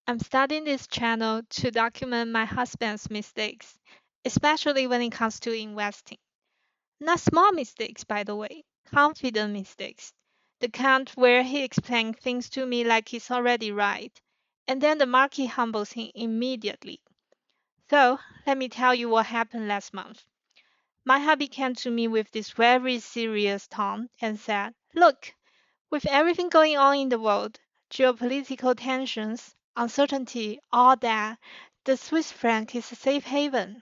I'm starting this channel to document my husband's mistakes, especially when it comes to investing. Not small mistakes, by the way, confident mistakes. The kind where he explains things to me like he's already right, and then the market humbles him immediately. So, let me tell you what happened last month. My hubby came to me with this very serious tone and said, "Look, with everything going on in the world, geopolitical tensions, uncertainty, all that, the Swiss franc is a safe haven.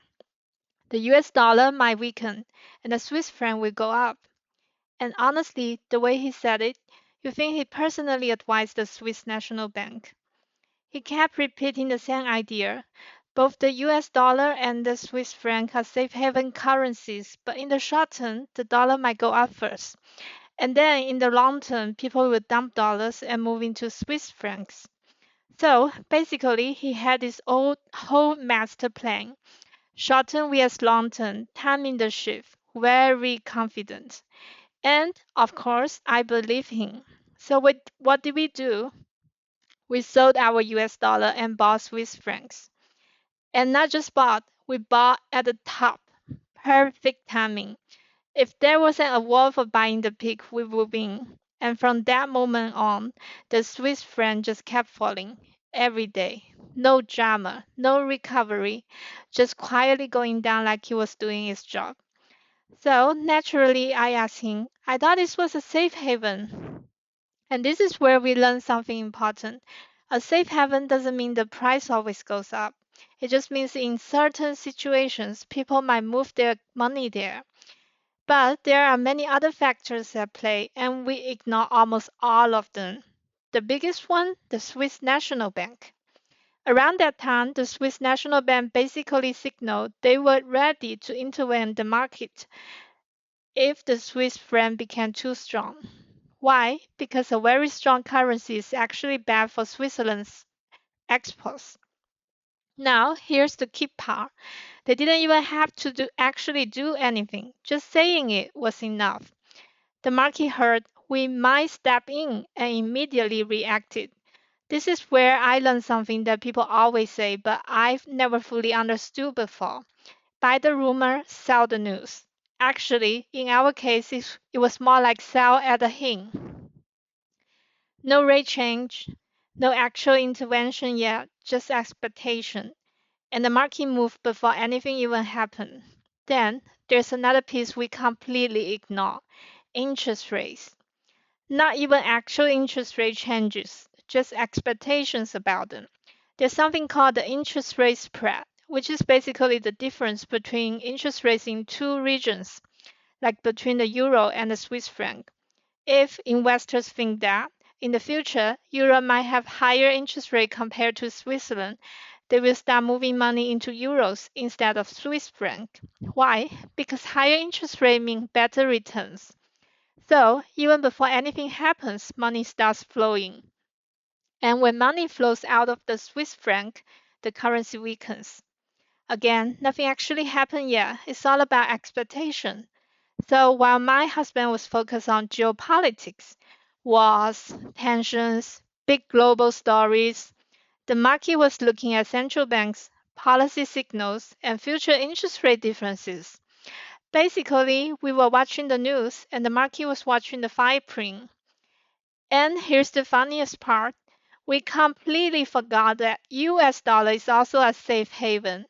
The US dollar might weaken and the Swiss franc will go up." And honestly, the way he said it, you think he personally advised the Swiss National Bank. He kept repeating the same idea. Both the US dollar and the Swiss franc are safe haven currencies, but in the short term, the dollar might go up first. And then in the long term, people will dump dollars and move into Swiss francs. So basically, he had this whole master plan. Short term vs long term, timing the shift, very confident. And of course, I believe him. So what did we do? We sold our US dollar and bought Swiss francs. And not just bought, we bought at the top. Perfect timing. If there wasn't a war for buying the pig, we would win. And from that moment on, the Swiss franc just kept falling every day. No drama, no recovery, just quietly going down like he was doing his job. So naturally, I asked him, I thought this was a safe haven. And this is where we learn something important. A safe haven doesn't mean the price always goes up. It just means in certain situations, people might move their money there. But there are many other factors at play, and we ignore almost all of them. The biggest one, the Swiss National Bank. Around that time, the Swiss National Bank basically signaled they were ready to intervene in the market if the Swiss franc became too strong. Why? Because a very strong currency is actually bad for Switzerland's exports. Now, here's the key part. They didn't even have to actually do anything. Just saying it was enough. The market heard we might step in and immediately reacted. This is where I learned something that people always say, but I've never fully understood before. Buy the rumor, sell the news. Actually, in our case, it was more like sell at a hint. No rate change, no actual intervention yet, just expectation. And the market moved before anything even happened. Then there's another piece we completely ignore: interest rates. Not even actual interest rate changes, just expectations about them. There's something called the interest rate spread, which is basically the difference between interest rates in two regions, like between the euro and the Swiss franc. If investors think that in the future euro might have higher interest rate compared to Switzerland, they will start moving money into euros instead of Swiss franc. Why? Because higher interest rate mean better returns. So even before anything happens, money starts flowing. And when money flows out of the Swiss franc, the currency weakens. Again, nothing actually happened yet. It's all about expectation. So while my husband was focused on geopolitics, wars, tensions, big global stories, the market was looking at central banks, policy signals, and future interest rate differences. Basically, we were watching the news and the market was watching the fine print. And here's the funniest part. We completely forgot that US dollar is also a safe haven.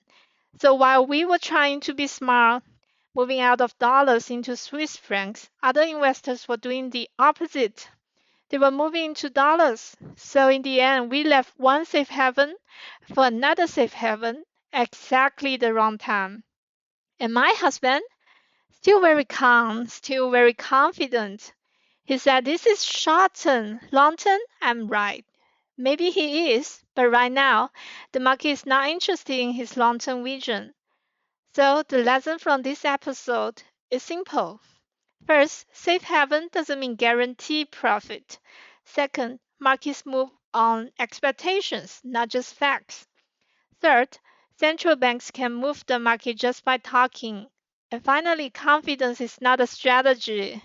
So while we were trying to be smart, moving out of dollars into Swiss francs, other investors were doing the opposite. They were moving into dollars. So in the end, we left one safe haven for another safe haven exactly the wrong time. And my husband, still very calm, still very confident. He said, "This is short term. Long term, I'm right." Maybe he is, but right now, the market is not interested in his long term vision. So the lesson from this episode is simple. First, safe haven doesn't mean guaranteed profit. Second, markets move on expectations, not just facts. Third, central banks can move the market just by talking. And finally, confidence is not a strategy.